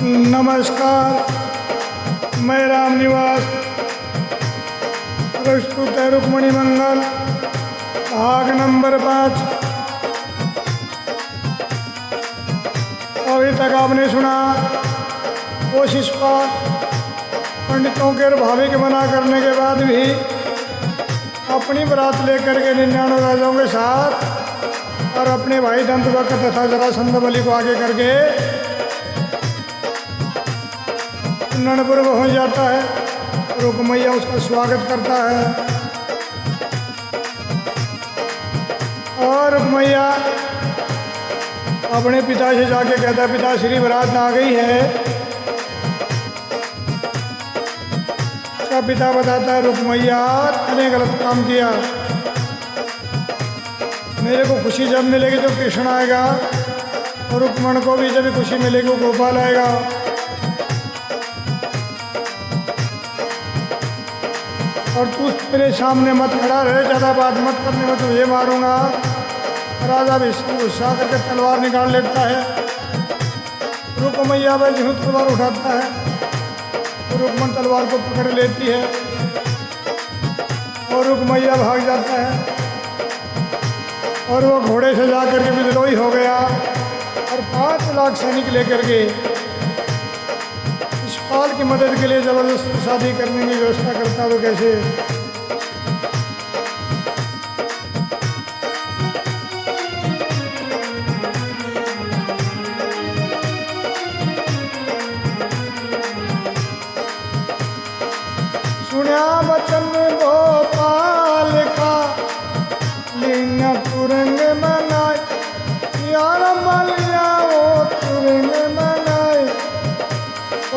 नमस्कार, मैं रामनिवास प्रस्तुत है रुक्मिणी मंगल भाग नंबर 5। अभी तक आपने सुना कोशिश पर पंडितों के भाविक मना करने के बाद भी अपनी बारात लेकर के 99 राजाओं के साथ और अपने भाई दंतवक्र तथा जरासंध बलि को आगे करके ननपुर पहुँच जाता है। रुक्मैया उसका स्वागत करता है और रुक्मैया अपने पिता से जाके कहता है, पिता श्री बारात आ गई है। उसका पिता बताता है, रुक्मैया तूने गलत काम किया। मेरे को खुशी जब मिलेगी तो कृष्ण आएगा और रुक्मण को भी जब खुशी मिलेगी वो गोपाल आएगा। और तू मेरे सामने मत खड़ा रहे, ज़्यादा बात मत करने में तुझे मारूंगा। राजा भी गुस्सा करके तलवार निकाल लेता है। रुक्मैया भाई जो तलवार उठाता है तो रुक्मण तलवार को पकड़ लेती है और रुक्मैया भाग जाता है। और वो घोड़े से जा करके विद्रोही हो गया और 5 लाख सैनिक लेकर के पाल की मदद के लिए जबरदस्त शादी करने की व्यवस्था करता। तो कैसे सुना वचन गोपाल का लीना तुरंग मनाए, यार मलिया वो तुरंग मनाए।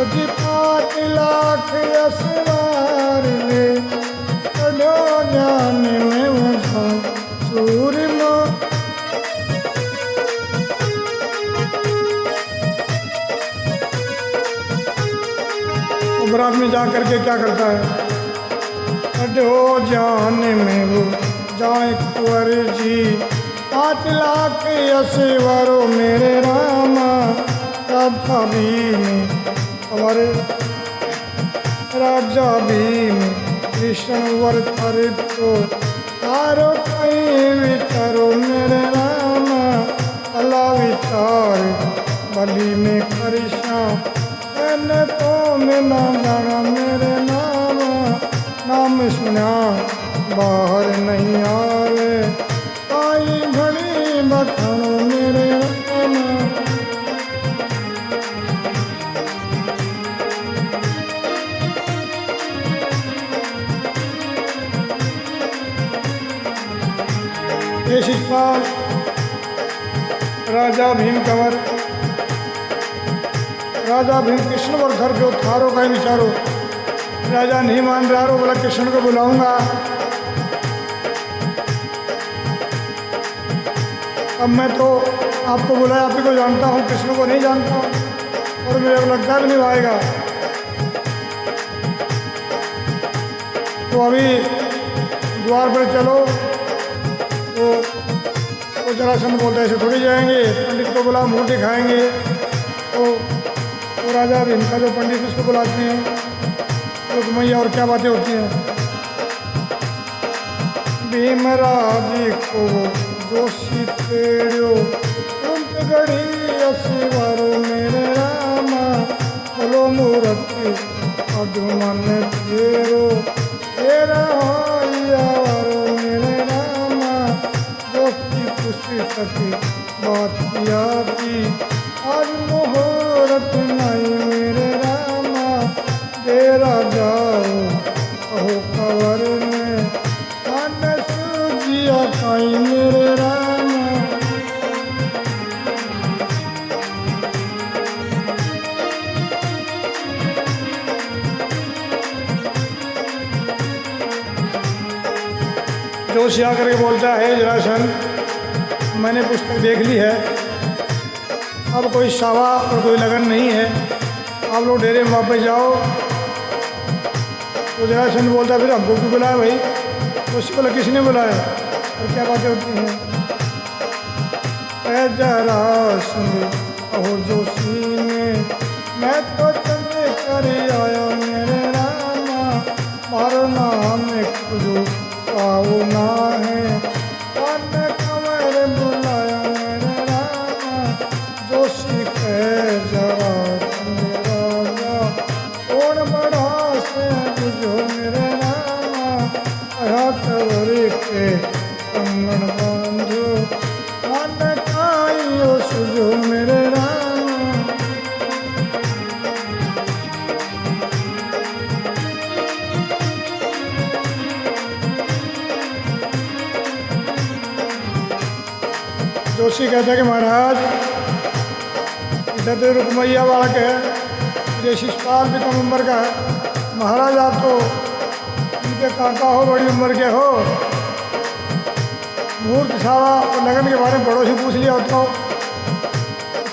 जी 5 लाख असवार में कड़ो जाने में मुझा सूरमा। बारात में जा करके क्या करता है, कड़ो जाने में वो जाए कुंवर जी 5 लाख असवारों मेरे रामा। राजा भी में हमारे राजा भीम कृष्ण वर तो तारो कहीं विचारो मेरे राम। अला विचार बलि में करिशा मैंने तो मैं ना जाना मेरे नाम। नाम सुना बाहर नहीं आवे आई घड़ी बखानो मेरे राम। ये शिषपाल राजा भीम कंवर, राजा भीम कृष्ण और घर के थारो का विचारो। राजा नहीं मान रहा रो, बोला कृष्ण को बुलाऊंगा। अब मैं तो आपको बुलाया, आप ही को जानता हूँ, कृष्ण को नहीं जानता हूँ और मेरे को लगता भी नहीं आएगा। तो अभी द्वार पर चलो। तो जरासंध बोलता है ऐसे थोड़ी जाएंगे, पंडित को बुला मुँह दिखाएंगे। तो राजा भी इनका जो पंडित उसको बुलाते हैं। रुक्मैया और क्या बातें होती हैं। भीमराज को जोशी तेड़ो गढ़ी असवारो मेरे रामा। बोलो मूर्ति अधुमन फेरो तेरा मेरे रामा। खुशी तकी बात किया थी आज मुहूर्त नहीं मेरे रामा। तेरा जाओ अहो कवर में आने सूजिया कहीं मेरे रामा। जोशी आकर के बोलता है, जरासंध मैंने पुस्तक देख ली है, अब कोई सावा और कोई लगन नहीं है, आप लोग डेरे में वापस जाओ। तो जरासंध बोलता फिर हमको क्यों बुलाया भाई? उससे बोला किसने बुलाया और क्या बातें होती हैं। जरासंध अहो जोशी ने मैं तो चंद कर आया मेरे रामा, मारो नाम खुजू पाऊ ना है, कान कमर बुलाया मेरे रामा, जो सीखे जरा राजा, कौन बड़ा से बुझो मेरे रामा, आया कवर के कंगन बांधो, कान खाइयो सुझो मेरे रामा। जोशी कहता है कि महाराज इधर तो रुकमैया वाला के ये शिषपाल भी कम उम्र का है, महाराज आप तो इनके काका हो, बड़ी उम्र के हो, मुहूर्त सावा और लगन के बारे में बड़ों से पूछ लिया होता हो,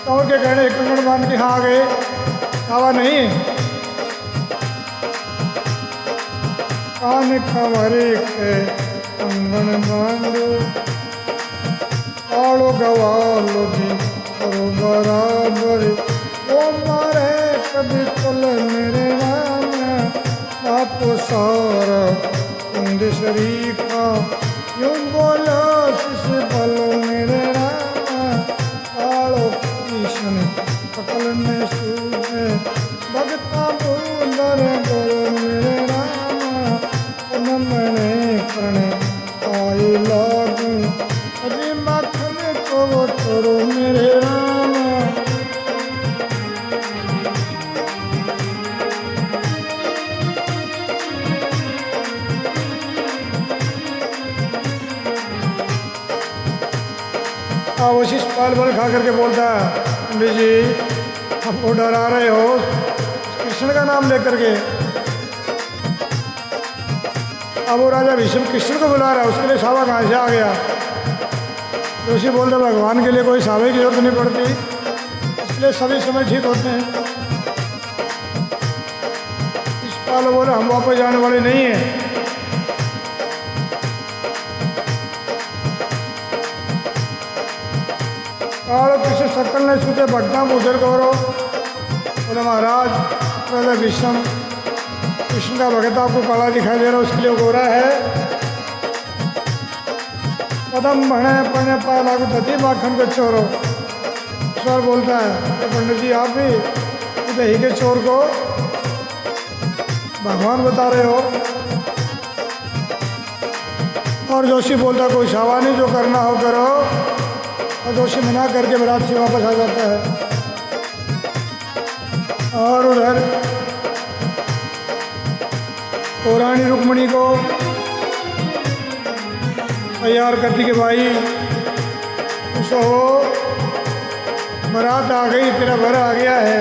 कंवर के कहने कंगन बांध के हाँ आ गए, सावा नहीं कान कमरे के कंगन बांधो, आलो गवालो जी करो बराबर, वो मारे कभी चल मेरे राम, आपको सारा कुंद शरीफा, यूं बोलो शिष बोलो मेरे राम, आलो कृष्ण सकल में सूझे, भगता बूंदर बोलो मेरे राम, नमने करने आई लागू, अभी मखन को वो छोड़ो मेरे राम। वो शिषपाल बल खा करके बोलता है, पंडित जी हमको डरा रहे हो कृष्ण का नाम लेकर के। अब वो राजा भीष्म कृष्ण को बुला रहा है, उसके लिए सावा कहाँ से आ गया। जोशी बोलते भगवान के लिए कोई सावे की जरूरत नहीं पड़ती, इसलिए सभी समय ठीक होते हैं। शिषपाल बोले हम वापस जाने वाले नहीं हैं। काल कृष्ण सकल ने छूते भक्ता उधर करो, बोले महाराज राजा भीष्म कृष्ण का भगत आपको काला दिखाई दे रहा है, उसके लिए गोरा है। कदम बढ़े पढ़ने पाए लागू धती माखन के चोरो। ईश्वर बोलता है कि पंडित जी आप भी दही के चोर को भगवान बता रहे हो। और जोशी बोलता कोई सावा नहीं, जो करना हो करो। और जोशी मना करके बारात से वापस आ जाता है। और उधर रानी रुक्मणी को तैयार करती कि भाई उसको बारात आ गई, तेरा घर आ गया है,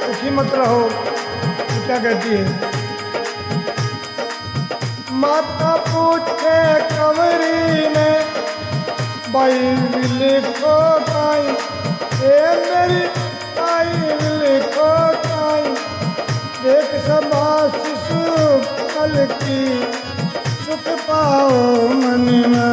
दुखी मत रहो। तो क्या कहती है, माता पूछे कंवरी ने भाई लिखो काई, ए मेरी भाई लिखो काई, देख सभा शिशु कल की सुख पाओ मन में।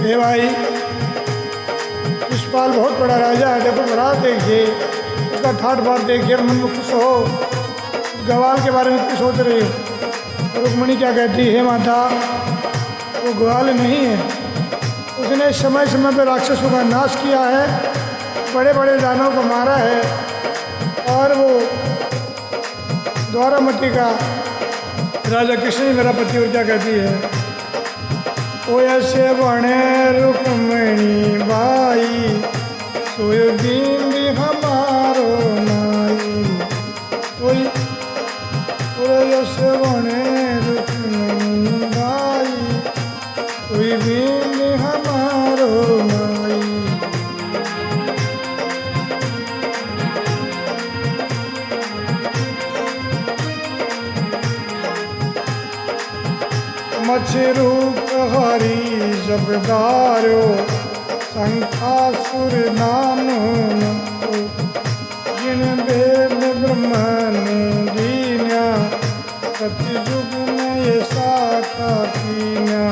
हे भाई शिषपाल बहुत बड़ा राजा है, देखो बारात देखिए, उसका ठाट बाट देखिए, मन में खुश हो। ग्वाल के बारे में कुछ सोच रही हो। रुक्मणी क्या कहती है, माता वो ग्वाल नहीं है, उसने समय समय पर राक्षसों का नाश किया है, बड़े बड़े दानवों को मारा है। और वो द्वारामती का राजा कृष्ण ही मेरा पति। और क्या कहती है, ओ ऐसे बने रुक्मणी बाई, सोय बिंदी हमारो नाई, कोई ऐसे बने रुक्मणी बाई, कोई बिंदी हमारो नाई। मछरूप हरी जबदारो, शंखासुर नानो नको, जिन वेद ब्रह्म ने दीन्या, सतयुग में ये साथ कीना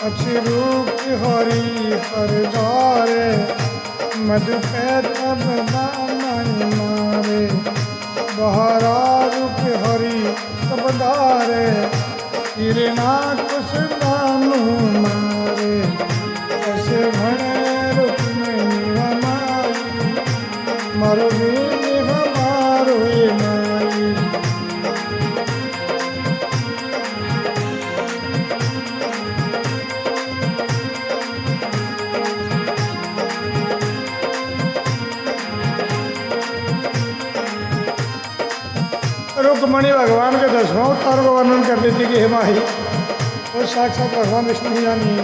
अचरूप हरी हरदारे मद पे तब दाना मारे बहरा रूप हरी सबदारे किरणा कुछ दानू मारे ऐसे भणे रूप में निरमाई मारो भी हमारो ये माई रुक्मणी भगवान के 10वें अवतार को वर्णन कर देती कि हे माही वो साक्षात भगवान विष्णु ही जानी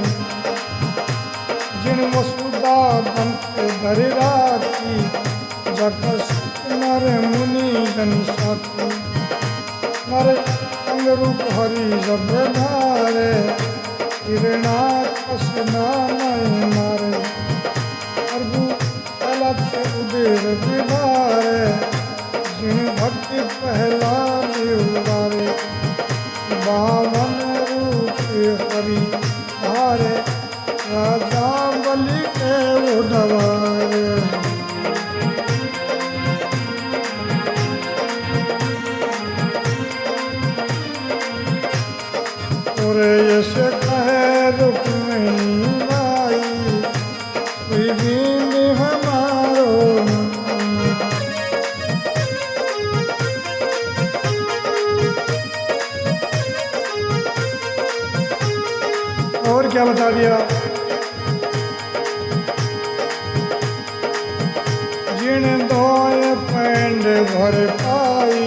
जिन वसुदा दंत धरि राखी जगस नर मुनि जन साथी नर अंग रूप हरि जब धारे किरणा कस नामय मारे प्रभु अलग से उदेर विदारे जिन भक्ति पहला उदारे बावन रूप हरि धारे राजा बलि के उदवारे और ऐसे कहे रुक्मिणी माई कोई भी हमारो और क्या बता दिया जिन दोय पैंड भर पाई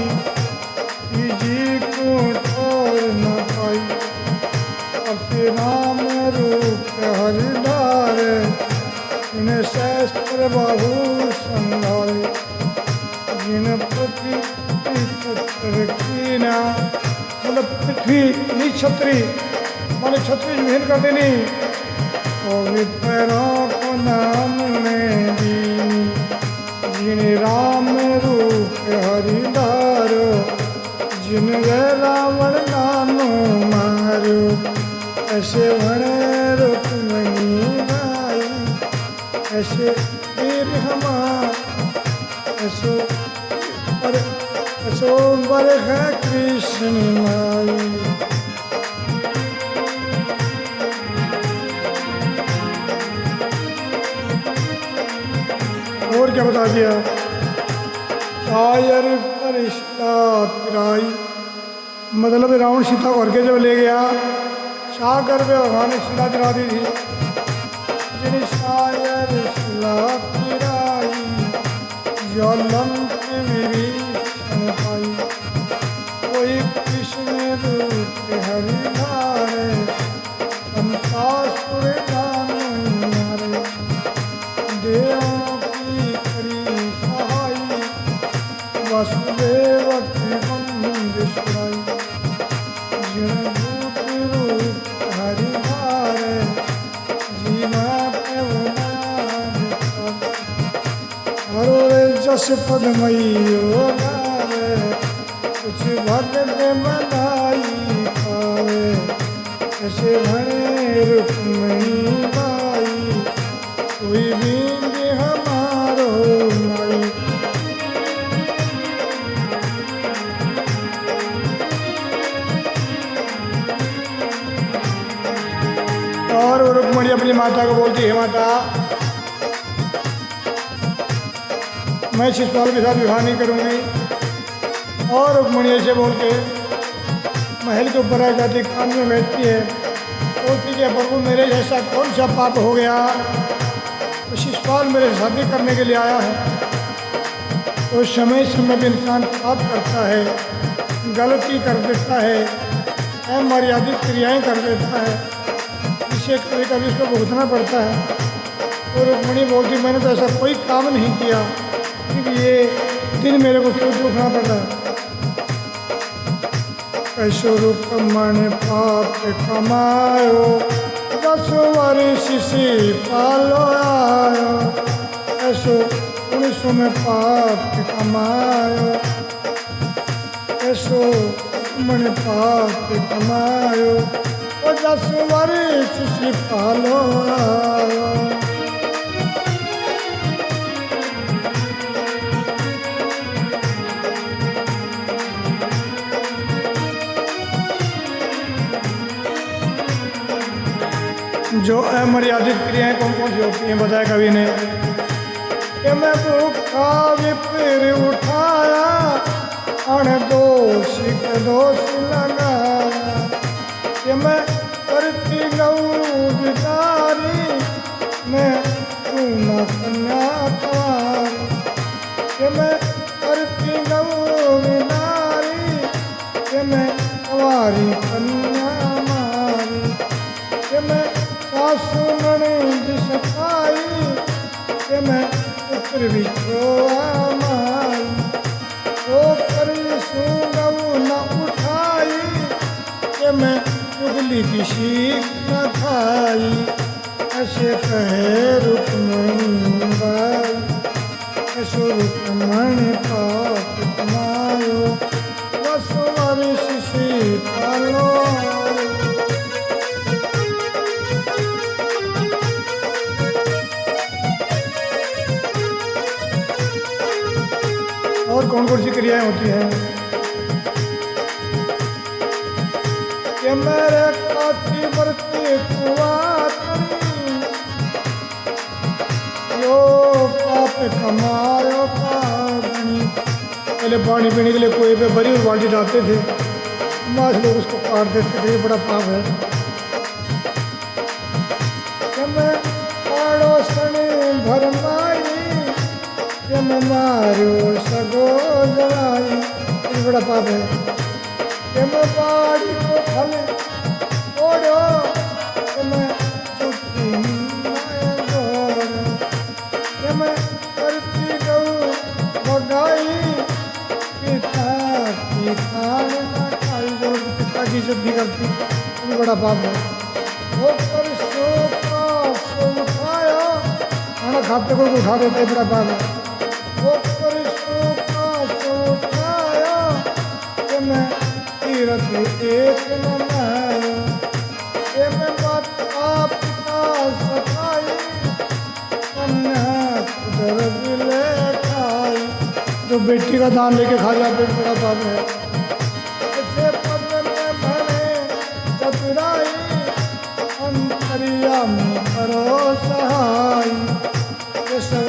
जी को छोड़ न पाई अपने राम रूप हरिदारे जिन शास्त्र बहु संधारे जिन पृथ्वी छत्र कीना मतलब पृथ्वी निक्षत्री माने छत्री विहीन कर देनी और पैरों को नाम में दीनी जिन राम रूप हरिदारो जिन वे रावण नानो मारो ऐसे भणे रुक्मिणी माई ऐसे वीर हमार ऐसो बर है कृष्ण माई और क्या बता दिया शायर परिश्ता पिराई मतलब रावण सीता को हरके जब ले गया सागर में भगवान ने शिला दिला दी थी जिन शायर शिला पिराई जलम के विरीक्षण पाई कोई कृष्ण रूप हरिदारे संसासुर नाम मारे देव वसुदेव की बंदिशाई जिन भूत रूप हरिदारे जीना पे हरो रे जस पदमयो गावे कुछ भगत बनाई पावे ऐसे भणे रुक्मिणी बाई कोई भी हमारो माई और रुक्मिणी अपनी माता को बोलती है माता मैं शिशुपाल के साथ विवाह नहीं करूंगी और रुक्मिणी ऐसे बोल के महल के ऊपर आ जाती कान में बैठती है बोलती कि प्रभु मेरे जैसा कौन सा पाप हो गया तो शिशुपाल मेरे शादी करने के लिए आया है तो समय समय पर इंसान पाप करता है गलती कर देता है अमर्यादित क्रियाएं कर देता है इसे कभी कभी उसको भुगतना पड़ता है। और रुक्मिणी बोलती मैंने तो ऐसा कोई काम नहीं किया कि ये दिन मेरे को क्यों दुखना पड़ा। कैसो रुक्मण पाप कमायो 10 वर्ष से पालो आयो ऐसो 1900 में पाप कमायो ऐसो रुक्मण पाप कमायो ओ 10 वर्ष सिपालो आयो। जो अमर्यादित क्रियाएं कौन कौन सी होती हैं बताया कवि ने कि मैं भूखा विपिर उठाया अणदोष के दोष लगाया कि मैं करती गऊ बिचारी मैं तू न कन्या कुंवारी कि मैं करती गऊ बिचारी कि मैं कुंवारी कन्या मारी कि मैं सासु ननद सखाई कि मैं पुत्र बिछोआ माई तो करी सुगऊ न उठाई कि मैं चुगली की सीख न खाई ऐसे कहे रुक्मणी बाई ऐसो रुक्मणी पाप कमायो 10 वर्ष सिपालो। और कौन कौन सी क्रियाएं होती हैं कि मेरे काटी बरती कुआतनी यो पाप कमायो पागनी। पहले पानी पीने के लिए कुएं पे भरी हुई बाल्टी डालते थे, बाद लोग उसको काट देते थे, ये बड़ा पाप है। कि मैं पड़ोसनी भरमाई कि मैं मारो सगो जवाई, ये बड़ा पाप है। कि मैं बाड़ी को फल ओढ़ो कि मैं छुट्टी माए गोरो कि मैं करती गऊ बगाई पिता की खान न खाई, जो पिता की इज्जत भी करती, ये बड़ा पाप है। वो परसों का सो उठाया खाना खाते को उठा देते, बड़ा पाप है। वो परसों का सो उठाया कि मैं तीरथ एक न नहाया कि मैं माता पिता सखाई कन्या उधर बिले खाई, जो बेटी का दान लेके खा जाते बड़ा पाप है। ऐसे पद में भरे चतुराई अंतर्यामी करो सहाय, ये सब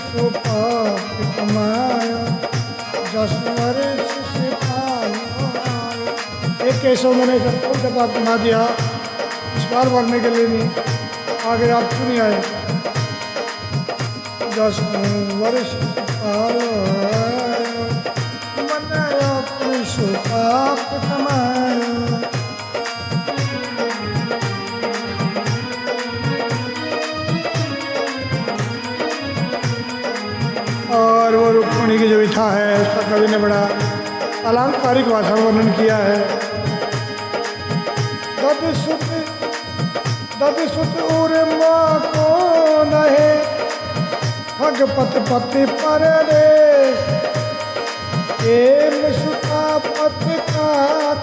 सो पाप कमाया 10 वर्ष सिपालो आयो। एक केसों मैंने सब पाप कमा दिया, इस बार बढ़ने के लिए नहीं, आगे आप क्यों नहीं आए। 10 वर्ष सिपालो आयो मनाया अपनी सो पाप कमाया। और वो रुक्मिणी की जो विथा है उसका कवि ने बड़ा अलंकारिक भाषा में वर्णन किया है। दद सुत उरे माँ को नहे भगपत पति परदेश एम सुता पति का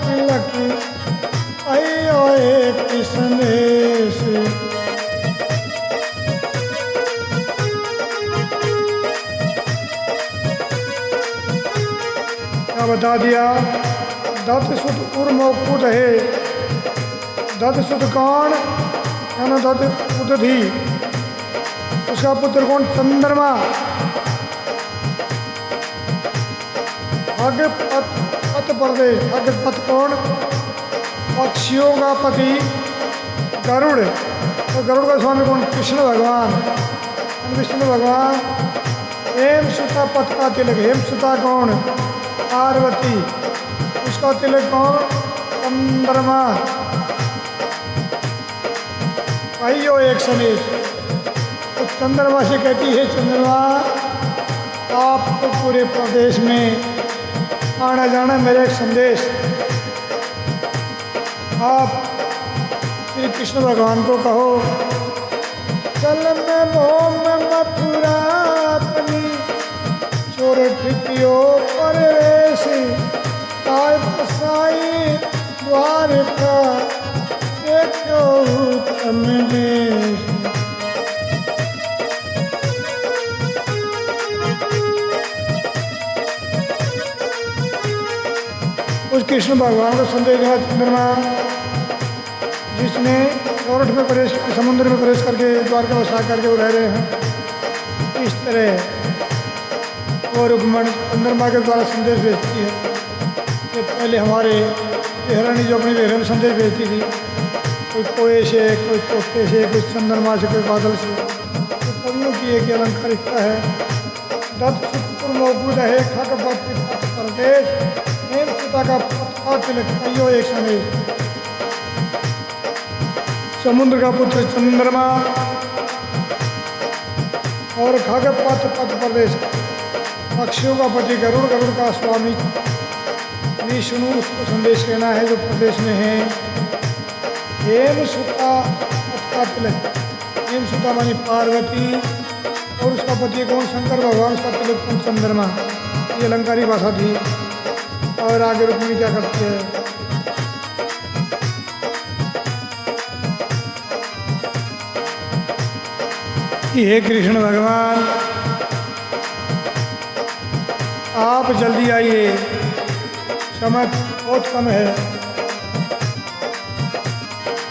तिलक अयो एक संदेश। बता दिया दत्त सुत उर मौकूट है। दत्त सुत कौन, यानी दत्त उदधि, उसका पुत्र कौन, चंद्रमा। भगपत प्रदेश, भगपत कौन, पक्षियों का पति गरुड़, तो गरुड़ का स्वामी कौन, कृष्ण भगवान। विष्णु भगवान हेम सुता पथ का तिलक, हेम सुता कौन, पार्वती, उसका तिलक कौन, चंद्रमा। आइयो एक संदेश, तो चंद्रमा से कहती है चंद्रमा आपको पूरे प्रदेश में आना जाना मेरा एक संदेश। आप श्री कृष्ण भगवान को कहो चल मैं भोम मथुरा अपनी चोर ठिकियो परवेश काय बसाई द्वारका देखो उत्तम देश। उस कृष्ण भगवान को संदेश दिया चंद्रमा, जिसने सौरठ में प्रवेश, समुद्र में प्रवेश करके द्वारका बसा करके वो रह रहे हैं। इस तरह वो रुक्मणी चंद्रमा के द्वारा संदेश भेजती है कि पहले हमारे हिरणी जो अपनी बहन संदेश भेजती थी, कोई कोए से, कोई तोते से, कोई चंद्रमा से, कोई बादल से। तो कवियों की एक अलंकारिकता है, दत्त सुपुर मौजूद है खग पथ प्रदेश, हेम सुता का पथ तिलक कहियो एक संदेश। समुद्र का पुत्र चंद्रमा और खग पथ पथ प्रदेश, पक्षियों का पति गरुड़, गरुड़ का स्वामी विष्णु, उसको संदेश कहना है जो प्रदेश में है। हेम सुता का तिलक, हेम सुता मानी पार्वती और उसका पति कौन? शंकर भगवान, उसका तिलक कौन? चंद्रमा। ये अलंकारी भाषा थी। और आगे रुक्मिणी क्या करती है? हे कृष्ण भगवान, आप जल्दी आइए, समय बहुत कम है।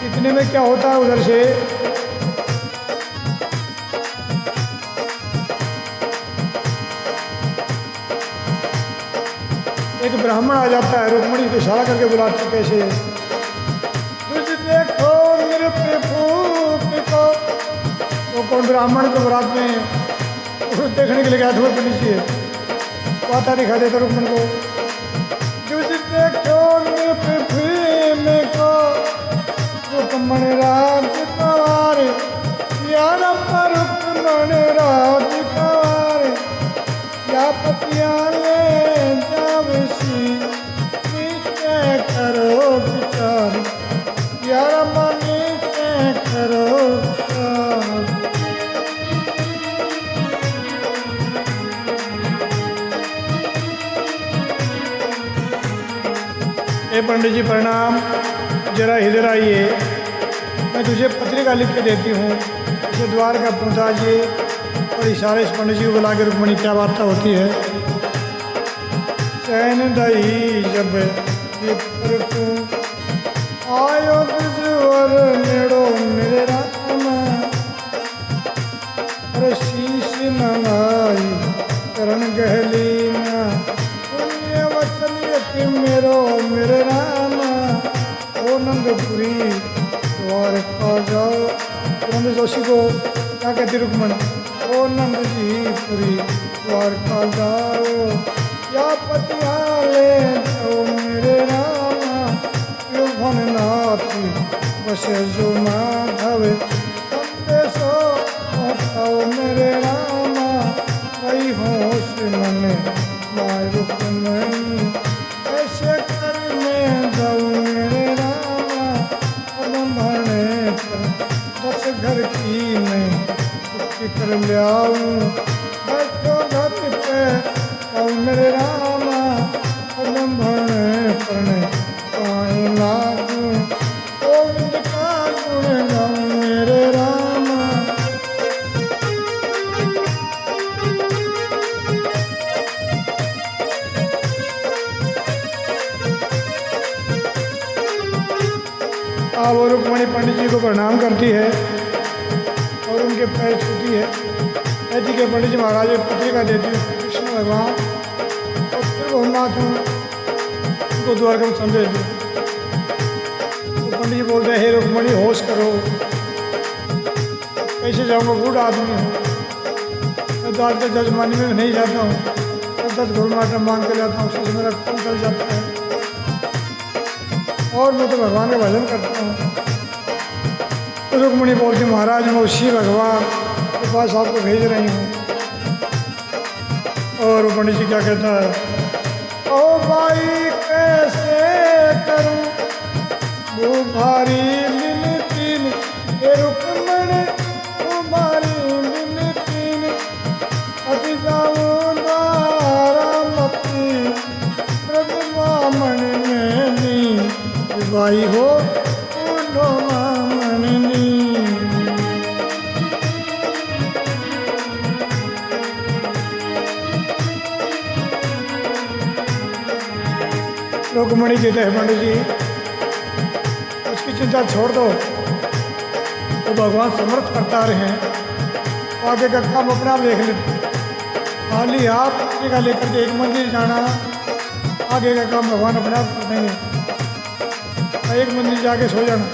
इतने में क्या होता है उधर से एक ब्राह्मण आ जाता है, रुक्मिणी को इशारा करके बुलाते कैसे? तुझ देखो मेरे प्रभु को। वो कौन ब्राह्मण को बरात में उसको देखने के लिए गया था, पंडित जी पाता दिखा देता रुक्मिणी को। तुझ देखो मेरे प्रभु को रुक्मण राजकुमार, यार रुक्मण राजकुमार, या पतियाले जावसी नीचे करो विचार, यार नीचे करो विचार। ए पंडित जी प्रणाम, जरा इधर आइए, मैं तुझे पत्रिका लिख के देती हूँ, इसे द्वार का पहुँचा दिए। और इशारे से पंडित जी को बुला के रुक्मिणी क्या वार्ता होती है? चैन दही जब आयो दुजवर नेड़ो मेरे राम, अरे शीश नवाई करण गहली ना, पुण्य वचन यति मेरो मेरे राम, ओ नंदपुरी द्वारका जाओ। नंद जोशी को क्या कहती रुक्मिणी? ओ नंद जी पुरी द्वारका जाओ, या पतियाले जाओ मेरे रामा, यो भननाथी बसे जो माधव, संदेशो पहुँचाओ मेरे रामा, कई होश मने माय रुक्मिणी, ऐसे कर में जाऊँ मेरे रामा, कदम भरने पर 10 घर की मैं कर ले आऊँ, बैठो धरती पे आऊँ मेरे रामा, कदम भरने पड़ने पाए लागू, गोविंद का गुण गाऊँ मेरे रामा। अब रुक्मिणी पंडित जी को प्रणाम करती है और उनके पैर छूती है। कहती के पंडित जी महाराज पत्रिका देती हूँ कृष्ण भगवान और फिर भवनाथ हूँ, उनको द्वारका में संदेश दो। तो पंडित जी बोलते हैं, हे रुक्मिणी होश करो, कैसे जाऊँगा? बूढ़ा आदमी हूँ, मैं तो आजकल जजमानी में नहीं जाता हूँ, 10 घुरमाटा मांग के लाता हूँ, उससे मेरा खून चल जाता है और मैं तो भगवान का भजन करता हूँ। तो रुक्मिणी बोलती, महाराज मैं उसी भगवान के पास आपको भेज रही हूँ। और पंडित जी क्या कहता है? ओ भाई कैसे करूँ वो भारी लिनतीन, हे रुक्मिणी वो भारी लिनतीन, अति जाऊँ द्वारा मती, ब्रजवामणि में नी बाई हो ऊनो मामनी। रुक्मणी कहते हैं पंडित जी उसकी चिंता छोड़ दो, तो भगवान समर्थ करता रहे हैं, आगे का काम अपने आप देख लेते। खाली आप का लेकर के एक मंदिर जाना, आगे का काम भगवान अपने आप कर देंगे। एक मंदिर जाके सो जाना।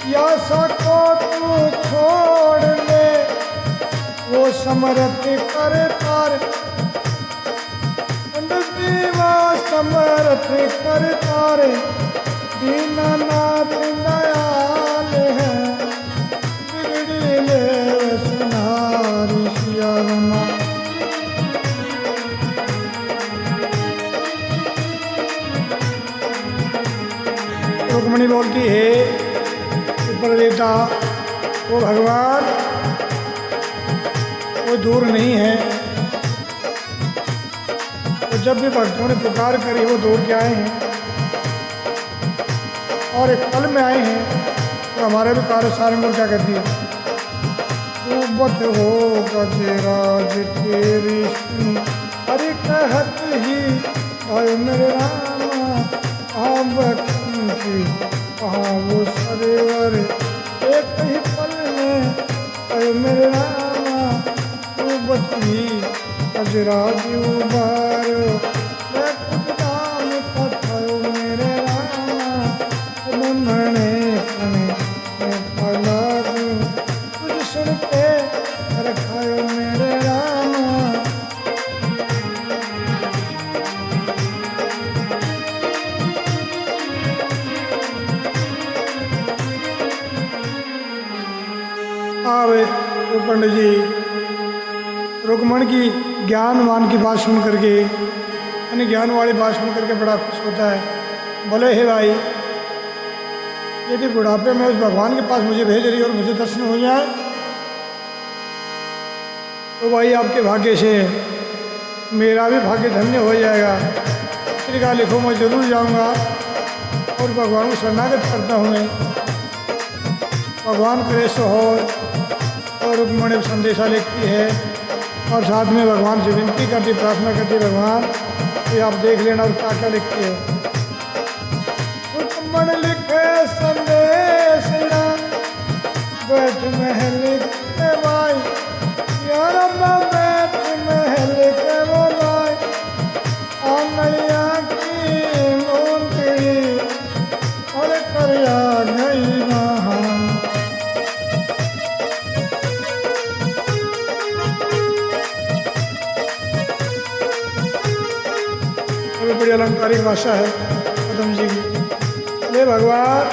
या सको तू छोड़ ले वो समर्थ कर तार, समर्थ कर तारे दीनानाथ दयाल है, बिगड़ी ले सुनारी सिया रमा। रुक्मणी बोलती है ऊपर देवता वो भगवान वो दूर नहीं है, जब भी भक्तों ने पुकार करी वो दौड़ के आए हैं और एक पल में आए हैं, तो हमारे भी कार्य सारे मुड़ क्या कहती है। बत हो गजराज तेरी हरि कहत ही आयो मेरे रामा, की कहाँ वो सरेवर एक ही पल में आयो मेरे रामा, तू बती गजराज उबारो मैं खुद नाम पठायो मेरे रामा, मने कने मैं पला दूं कुछ सुन के रखायो मेरे रामा। आवे तो पंडित जी रुक्मणी की ज्ञानवान की बात सुन करके, यानी ज्ञान वाली बात सुन करके बड़ा खुश होता है। बोले हे भाई यदि बुढ़ापे में उस भगवान के पास मुझे भेज रही और मुझे दर्शन हो जाए तो भाई आपके भाग्य से मेरा भी भाग्य धन्य हो जाएगा। पत्रिका लिखो मैं जरूर जाऊंगा और भगवान को शरणागत करता हूँ मैं, भगवान करे सो हो। और रुक्मणी संदेशा लिखती है और साथ में भगवान से विनती करती, प्रार्थना करती, भगवान ये आप देख लेना और क्या क्या लिखती है। रुक्मणी लिखे संदेश बैठ महल के भाई, यार बैठ महल के वो भाई, आंगलिया की मोंगली और करिया गई महान। बड़ी अलंकारिक भाषा है पदम जी की। अरे भगवान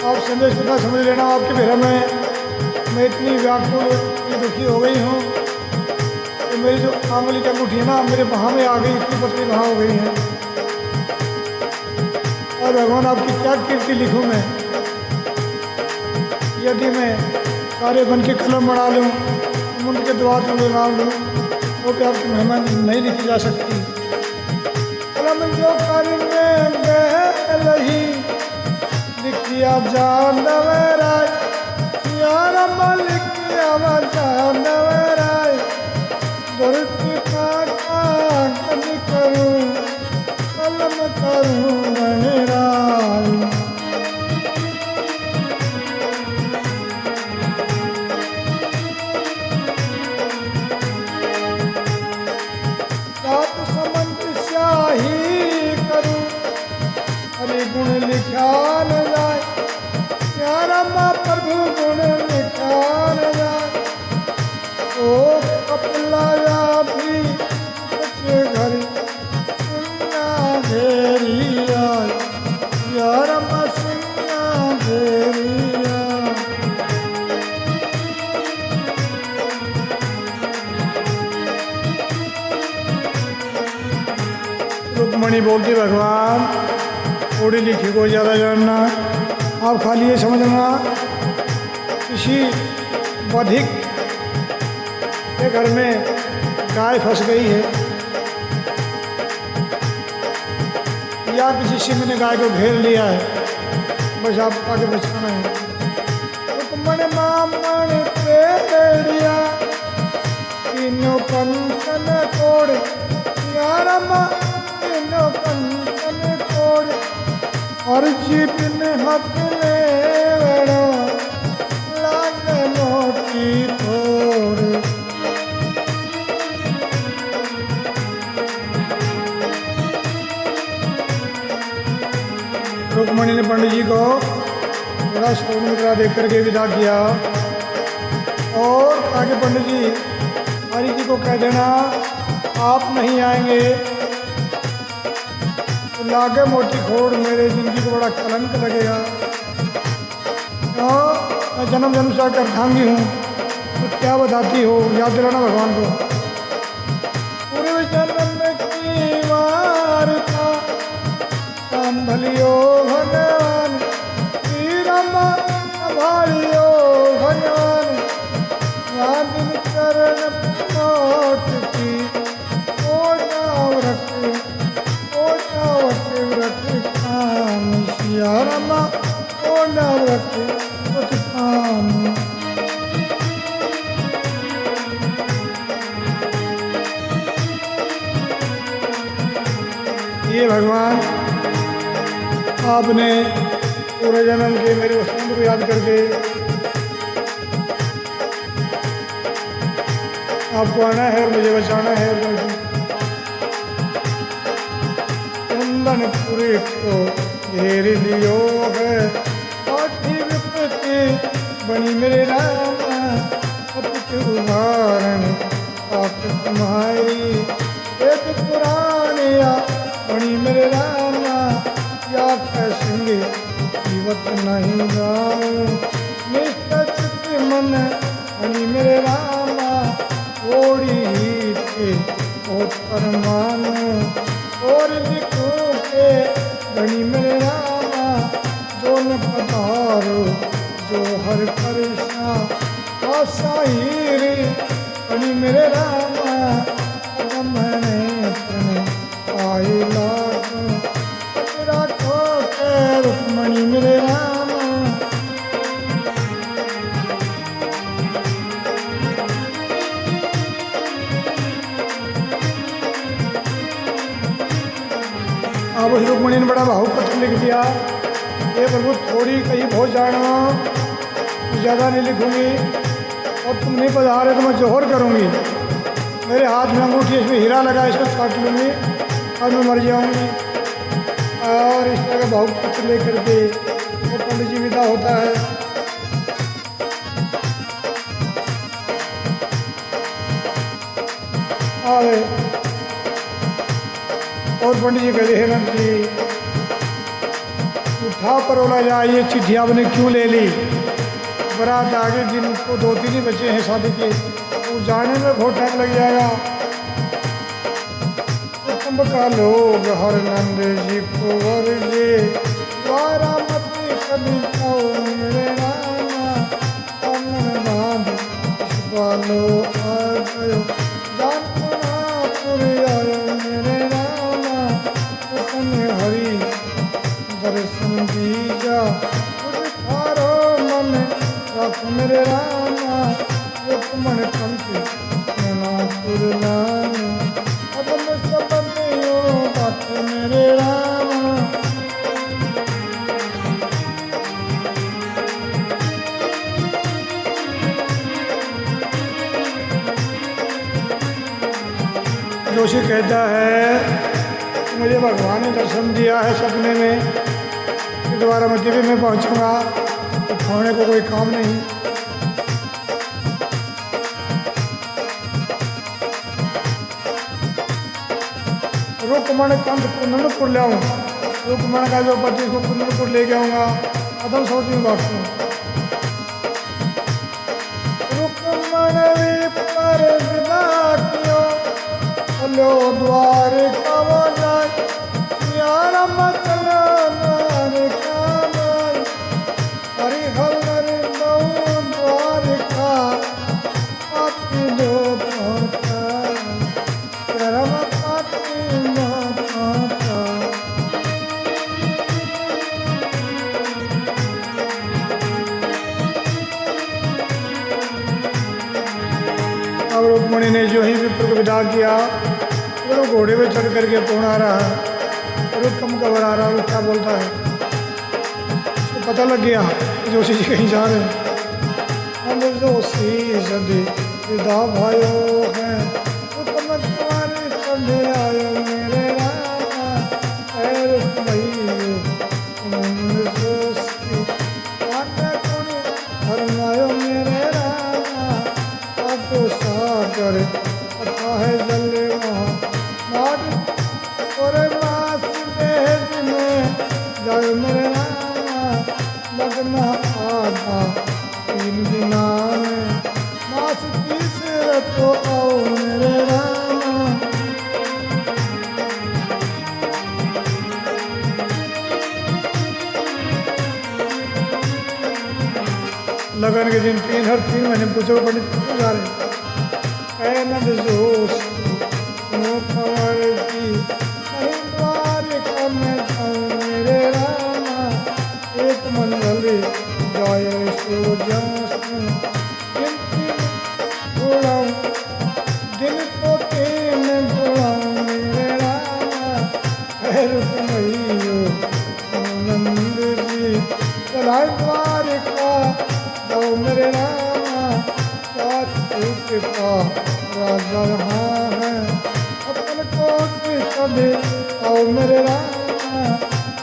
आप संदेश कितना समझ लेना, आपके भेरा में मैं इतनी व्याकुल इतनी दुखी हो गई हूँ कि मेरी जो आंगली की अंगूठी है ना मेरे वहाँ में आ गई, इतनी पतली वहाँ हो गई है। और भगवान आपकी क्या कीर्ति लिखूँ मैं, यदि मैं सारे बन के कलम बना लूँ, मुंड के द्वार में नाम लूँ, वो भी आपकी महिमा नहीं लिखी जा सकती। जो करने लही लिखिया जानवराय, यार लिखिया जानवराय, दुर्ति का कभी करूँ कलम करूँ गणराय। गुण लिखा न जाए, प्यारा माँ प्रभु गुण लिखा न जाए। ओ कपलाया भी बच्चे घर सुनना घेरी आए, यार माँ सुनना घेरी आए। रुक्मणी बोलती भगवान थोड़ी लिखी को ज़्यादा जानना, आप खाली ये समझना किसी बधिक के घर में गाय फंस गई है या किसी सिंह ने गाय को घेर लिया है, बस आप आगे बचाना है। रुक्मण मामन तेड़िया तीनों पंचन कोड़, यारमा तीनों पंचन कोड़, और जीवन हक ले बड़ो लागे मोटी थोड़। रुक्मणी ने पंडित जी को थोड़ा सोन मुद्रा देख करके विदा किया और आगे पंडित जी हरि जी को कह देना आप नहीं आएंगे तो लागे मोटी खोड़, मेरे जिंदगी को बड़ा कलंक लगेगा। तो मैं जन्म जन्म से अर्धांगी हूँ, तो क्या बताती हो, याद दिलाना भगवान को। पूरे जन्म की वार्ता संभलियो भगवान, श्रीरामा संभालियो भगवान, स्वाधीन चरण मोट की ओटावरत काम, सिया रामा ओटावरत काम। ये भगवान आपने पूरे जन्म के मेरे वसंत को याद करके आपको आना है और मुझे बचाना है। कुंदनपुरी को घेर लियो है, विपत्ति बनी मेरे रामा, सत्य उदाहरण आप तुम्हारी, एक पुरानिया बनी मेरे रामा, या कैसेंगे जीवत नहीं जाऊं, निश्चित मन बनी मेरे रामा, थोड़ी थे बहुत परमानु, और लिखो के बनी मेरे रामा, जो न पधारो जो हर परेशान, आशाहीरी बनी मेरे रामा, मैंने आए लागू राखो के रुक्मणी मेरे रामा। अब उस रुक्मणी ने बड़ा भावुक पत्र लिख दिया, ये प्रभु थोड़ी कहीं बहुत जाना, ज़्यादा नहीं लिखूंगी, और तुम नहीं पधारे तो मैं जोहर करूंगी, मेरे हाथ में अंगूठी इसमें हीरा लगा, इसको काट लूँगी और मैं मर जाऊंगी। और इस तरह का भावुक पत्र लेकर के वो पंडित जी विदा होता है। और पंडित जी कहते हैं नंद जी उठा परोला जाए, ये चिट्ठी आपने क्यों ले ली, बारात आगे दिन को 2-3 ही बचे हैं शादी के, तो जाने में बहुत टाइम लग जाएगा। कुटुंब का लोग हर नंद जी को वर जे, द्वारा मती कभी जाओ मेरे रामा, आंगन बांध बालो आ गयो, जानपुर आयो मेरे रामा, उसने हरि दर्शन दीजा, कुछ थारो मन रख मेरे रामा, रुक्मण पंथी नापुर नाम, अदम सबनियो बात मेरे रामा। जोशी कहता है मुझे भगवान ने दर्शन दिया है सपने में, दोबारा मैं दिव्य में पहुंचूंगा तो खाने को कोई काम नहीं। रुक्मण कंध कुंदनपुर ले आऊँ, रुक्मण का जो पति को कुंदनपुर ले आऊँगा, अदम सोच में बांटूँ। रुक्मण पर विदा कियो, लो द्वार का जाए, यार मतलब द्वार का जाए, हरि हर नौ द्वार का पापी दो पहुँचा, करम पापी न पहुँचा। विदा किया। फिर वो घोड़े पे चढ़ करके कौन आ रहा है, और कम कबर आ रहा है, वो क्या बोलता है, उसको पता लग गया कि जोशी जी कहीं जा रहे हैं। हम जोशी सदी विदा भाइयों हैं, तो तुम तुम्हारे चढ़े आयो मेरे रामा, पैर भैयो जोशी आने कौन फरमायो मेरे रामा, आपको सागर पता है जले वहाँ नाट और मास देह में जायो मेरे रामा, लगना आधा 3 दिना में मास तीसरे तो आओ मेरे रामा। लगन के दिन हर 3 महीने पूछो पंडित क्यों जा रहे, नद जोश नो खबर की द्वारिका में जाऊँ मेरे रामा, एक मंडली जाय शिव जंसू बुलाऊँ दिन को 3 बुलाऊँ मेरे रामा, खैर तुम्हें नंद जी चलाए द्वारिका जाओ मेरे रामा, कृपा राजा यहाँ है, अपन को कभी आओ मेरे रामा,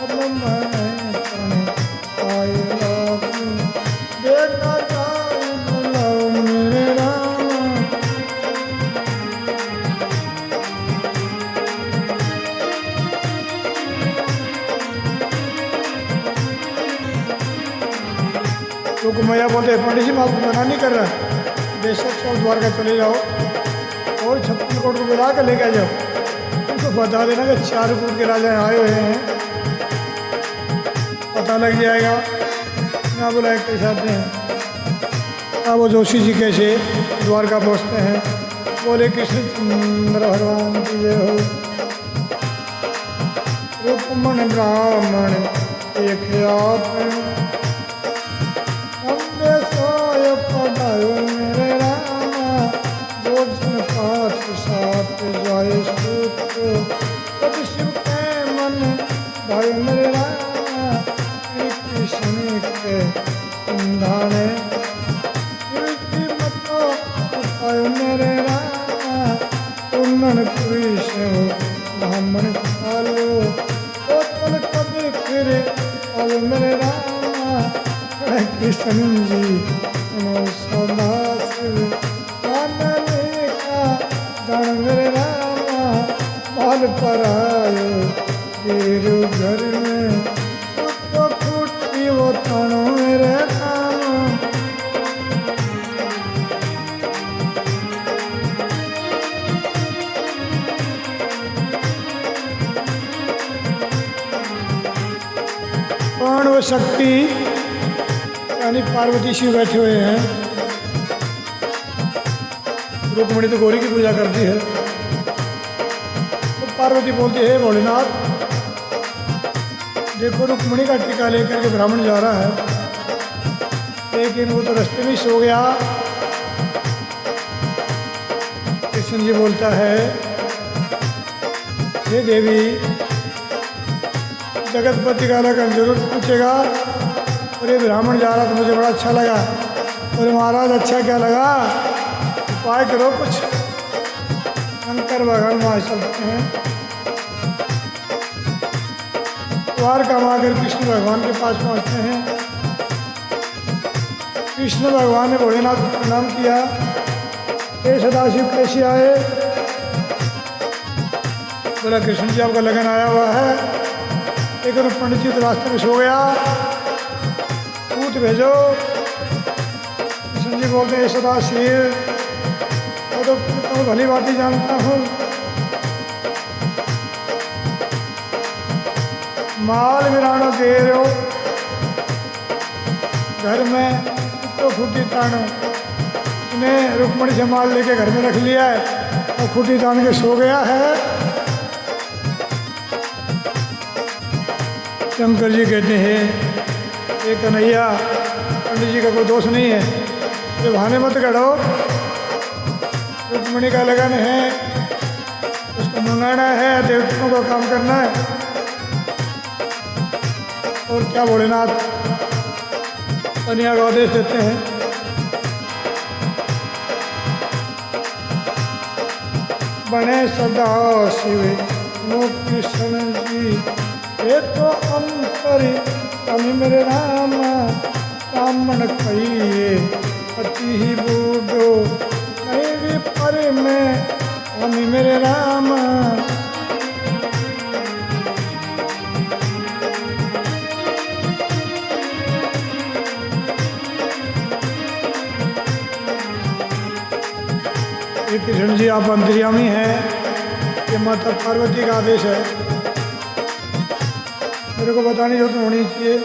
अपन मैं करने आए लागू देखा जाए बुलाओ मेरे रामा। तो मैया बोलते पंडित जी मैं आपको मना नहीं कर रहा, बेशक सब द्वारका चले जाओ और 56 कोट को बुला कर लेके आ जाओ, उनको बता देना कि 4 कोट के राजा आए हुए हैं, पता लग जाएगा ना बुलाए कैसे आते हैं। अब वो जोशी जी कैसे द्वारका पहुँचते हैं, बोले कृष्ण चंद्र भगवान की जय हो। रुक्मण ब्राह्मण एक आप सोय पढ़ायो मेरे रामा, भोजन पाठ साथ जाय सूत्र, तब शिव के मन भाई मेरे रामा, श्री कृष्ण के संधाने शिव मत उठायो मेरे रामा, उन्नन पुरुष ब्राह्मण पालो, तो तल कभी फिर आओ मेरे रामा, कृष्ण जी सदास मानने का जान मेरे रामा, बाल पर आयो तेरे घर में तो फूटी वो तानो मेरे रामा। पांडव शक्ति यानी पार्वती शिव बैठे हुए हैं, रुक्मणी तो गौरी की पूजा करती है, तो पार्वती बोलती है भोलेनाथ देखो रुक्मणी का टीका लेकर के ब्राह्मण जा रहा है, लेकिन वो तो रास्ते में सो गया। कृष्ण जी बोलता है हे देवी जगतपति का लगन जरूर पूछेगा, और ये ब्राह्मण जा रहा तो मुझे बड़ा अच्छा लगा, और महाराज अच्छा क्या लगा, उपाय करो कुछ। शंकर भगवान वहाँ चलते हैं, द्वारका में आकर कृष्ण भगवान के पास पहुँचते हैं। कृष्ण भगवान ने भोलेनाथ को प्रणाम किया, हे सदाशिव कैसे आए, बोला कृष्ण जी आपका लगन आया हुआ है, लेकिन पंडित जी तो रास्ते में सो गया, दूत भेजो। कृष्ण जी बोलते हैं सदाशिव तो भली बात ही जानता हूँ, माल विराणो दे रहे हो घर में तो खूटी तानो, उन्हें रुक्मणी से माल लेके घर में रख लिया है और खूटी तान के सो गया है। शंकर जी कहते हैं ये कन्हैया पंडित जी का कोई दोष नहीं है, ये बहाने मत करो, रुक्मणी का लगन है, उसको मंगाना है, देवताओं का काम करना है। और क्या भोलेनाथ कन्या का आदेश देते हैं, बने सदा शिव कृष्ण जी, ये तो अंतरी कमी मेरे राम, ब्राह्मण कहिए अति ही बूढ़ो, नहीं भी पर में कमी मेरे राम। श्री कृष्ण जी आप अंतर्यामी हैं, ये माता पार्वती का आदेश है, मेरे को बताने जो तो होनी चाहिए।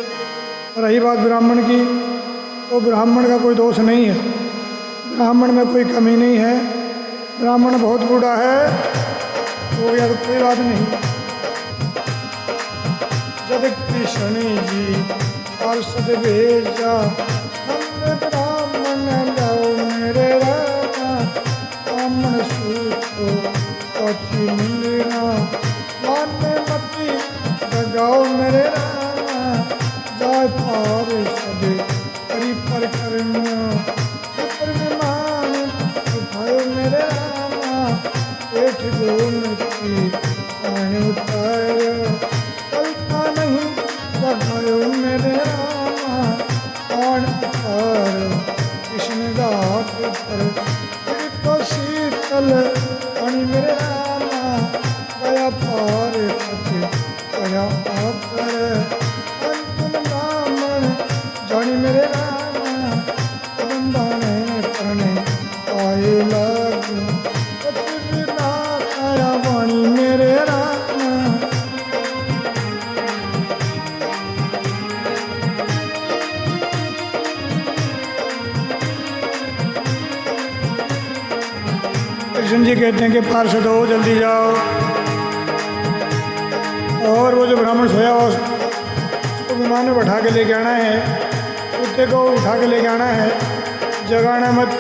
रही बात ब्राह्मण की, तो ब्राह्मण का कोई दोष नहीं है, ब्राह्मण में कोई कमी नहीं है। ब्राह्मण बहुत बूढ़ा है हो गया तो कोई बात नहीं। जब कृष्ण जी पार्षद भेजा, हमने ब्राह्मण लाओ मेरे रामा, ब्राह्मण सूतो कथी मिलना, माने मती जगाओ मेरे रामा, जाय पार सदे करी पर करना, पर विमान उठायो मेरे रामा, पेट गोन की पानी उतारो, कल्पना नहीं जगायो मेरे रामा, पान उतारो कृष्ण दात पर, तो शीतल पानी मेरे रामा, गया पार पति गया आकर, अंतिम ब्राह्मण जानी मेरे रामा, बंदाने करने आए लागू, पति आया वाणी मेरे रामा। कृष्ण जी कहते हैं कि पार्षद हो जल्दी जाओ, और वो जो ब्राह्मण सोया हो उसको विमान में बैठा के लेके आना है, कुत्ते को उठा के लेके आना है, जगाना मत।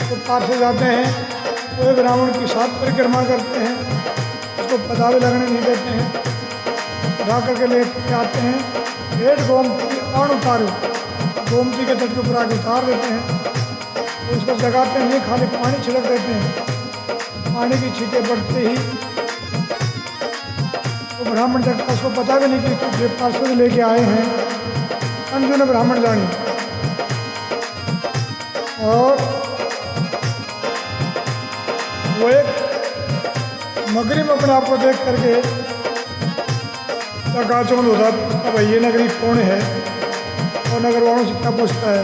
तो पार्षद जाते हैं, वो तो ब्राह्मण की 7 परिक्रमा करते हैं, उसको पता भी लगने नहीं देते हैं, उठा करके लेके आते हैं, पेट गोमती कौन उतारो, गोमती के तट के ऊपर आके उतार देते हैं, तो उसको जगाते नहीं, खाली पानी छिड़क देते हैं। पानी की छींटे पड़ते ही तो ब्राह्मण तक उसको पता भी नहीं कि ये पार्षद लेके आए हैं, अंजुन ब्राह्मण जानी। और वो एक मगरी में अपने आप को देख करके चकाचौंध होता, अब ये नगरी कौन है, और नगर वालों से क्या पूछता है,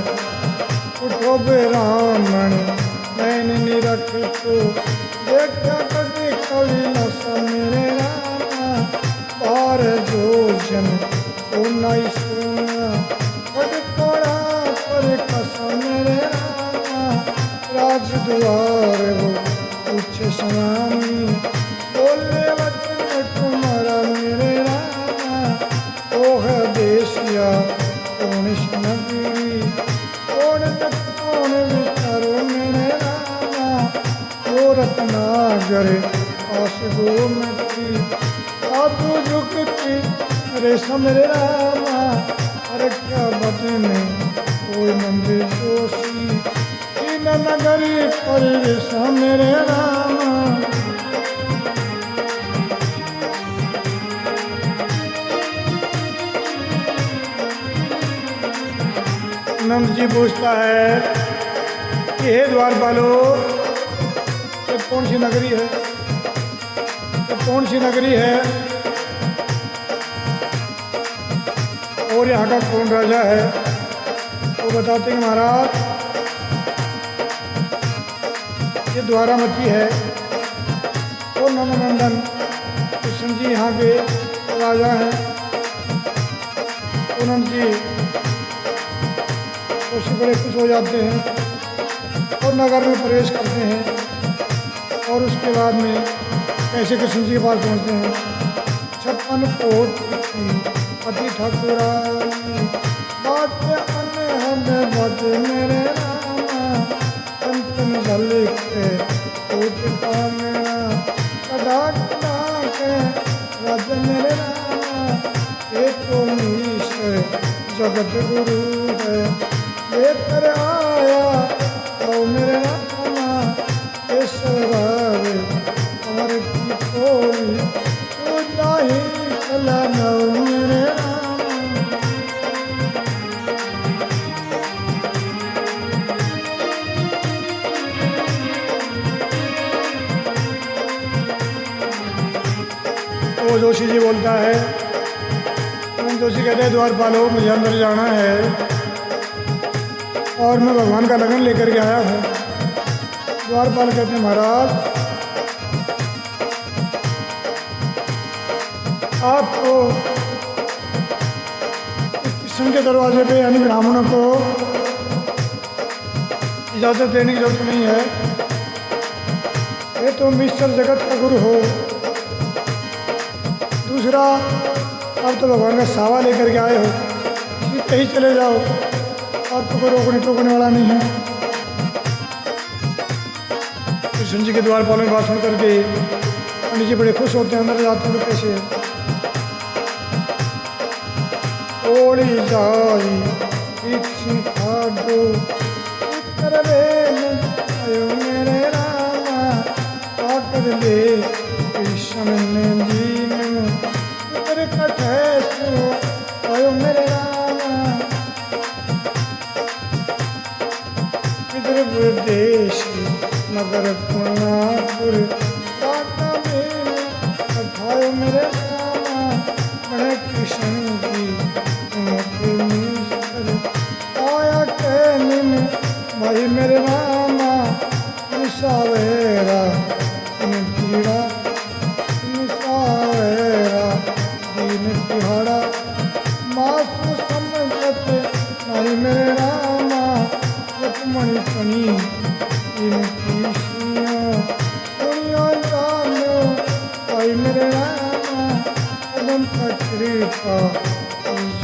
उठो ब्राह्मण मैंने नहीं रखे तो देखा कभी कभी नशा मेरे रामा, बार जो जन तो नहीं सुना, कभी थोड़ा पर कसा मेरे रामा, राज द्वार हो पूछे स्वामी, बोले वचन तुम्हारा मेरे रामा, ओ है देशिया कौन नगरी, कौन विचारो मेरे रामा, वो रत्नागर आस गोमती, साधु झुकती रेशम मेरे रामा, अरे क्या बदने कोई मंदिर जोशी, इन नगरी परिवेश मेरे रामा। नंद जी पूछता है कि हे द्वारपालो, ये कौन सी नगरी है, ये कौन सी नगरी है, और यहाँ का कौन राजा है। वो बताते हैं महाराज ये द्वारामती है, और नंदनंदन कृष्ण जी यहाँ के राजा हैं। तो नंद जी उससे बड़े खुश हो जाते हैं और नगर में प्रवेश करते हैं, और उसके बाद में कैसे कृष्ण जी के पास पहुँचते हैं। 56 कोट की पति ठाकुरानी, बात अन्य हमें बात मेरे रामा, कंचन जल के पिता मेरा कदा कदा के रज मेरे रामा ये तो ईश्वर जगत गुरु है लेकर आया तो मेरे रामा ईश्वर अमर की कोई तू नहीं चला नौ मेरे रामा। वो जोशी जी बोलता है, जोशी कहते हैं द्वारपालो मुझे अंदर जाना है और मैं भगवान का लगन लेकर के आया हूँ। द्वारपाल कहते हैं महाराज आपको कृष्ण के दरवाजे पे यानी ब्राह्मणों को इजाज़त देने की जरूरत नहीं है, ये तो मिस्टर जगत का गुरु हो। दूसरा आप तो भगवान का सावा लेकर के आए हो, सीधे ही चले जाओ, आपको कोई रोकने टोकने वाला नहीं है। कृष्ण जी के द्वारपालों में बात सुन करके पंडित जी बड़े खुश होते हैं, अंदर जाते हैं तो कैसे ओली जाई आयो मेरे रामा आकर ले कृष्ण ने आयो मेरे रामा इधर प्रदेश नगर पुनापुर काका मेरे अठायो मेरे रामा बड़े कृष्ण की आया कहने भाई मेरे रामा निशावेरा पीड़ा निशावेरा दीन तिहाड़ा मासु समझत नहीं मेरे रामा रुक्मणी पनी इनकी दुनिया जानो भाई मेरे रामा कदम का कृपा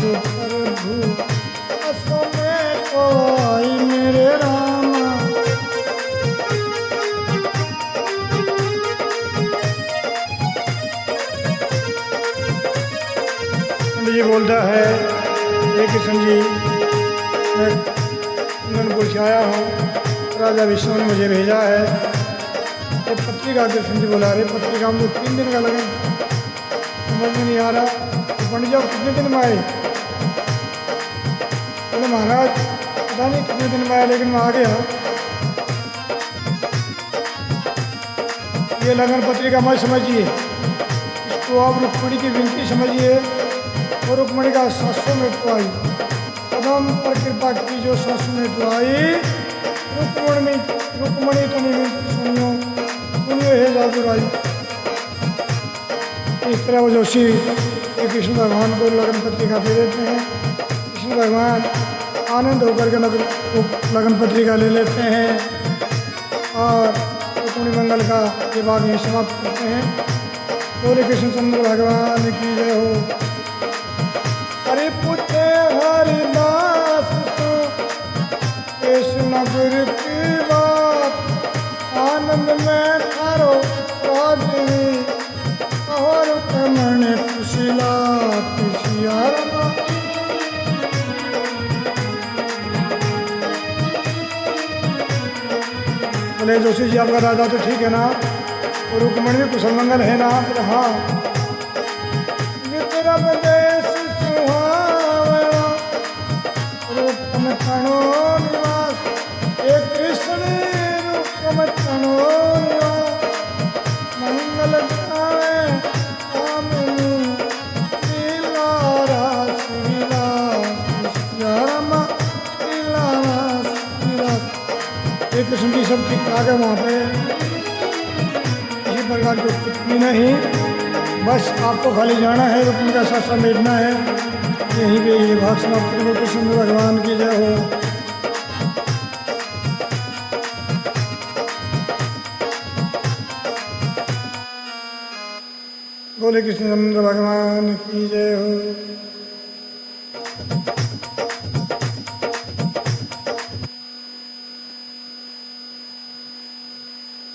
जो प्रभु असो में को आई मेरे रामा। ये बोलता है ये कृष्ण जी मैं नंदपुर से आया हूँ, राजा विष्णु ने मुझे भेजा है। ये पत्रिका कृष्ण जी बोला रहे पत्रिका हमको 3 दिन का लगे, समझ में नहीं आ रहा। तो पंडित जी कितने दिन में आए? बोले महाराज पता नहीं कितने दिन में आया लेकिन मैं आ गया। ये लगन पत्रिका मत समझिए, इसको आप रुक्मणी की विनती समझिए और रुक्मणी का 700 में टुआई कदम पर कृपा की जो 700 में टुआई रुक्मणी तो नहीं सुनियो सुनियो हे जादूराई। इस तरह वो जोशी कृष्ण भगवान को लगन पत्रिका दे देते हैं। कृष्ण भगवान आनंद होकर के लगन पत्रिका ले लेते हैं और रुक्मणी मंगल का ये भाग यहीं समाप्त करते हैं। बोले कृष्णचंद्र भगवान की जय हो। हरि पूछे हरिदास कृष्ण गुरु की बात आनंद में थारो राजवी और कमण कुशिला पिशियारमा। बोले जोशी जी आपका राजा तो ठीक है ना और रुक्मणी में कुशल मंगल है ना? बोले हाँ। ये तेरा प्रदेश सुहावना रूपम तणो निवास एक कृष्ण रूपम तणो निवास मंगल गावे कामिनी लीला रास विलास रामा लीला रास विलास। एक कृष्ण की सब ठीक ठाक है वहाँ पे, किसी प्रकार की कुछ नहीं, बस आपको खाली जाना है रुक्मणी का साथ समेटना है। यहीं पे ये भाग समाप्त करो। कृष्ण भगवान की जय हो। बोले कृष्ण भगवान की जय हो।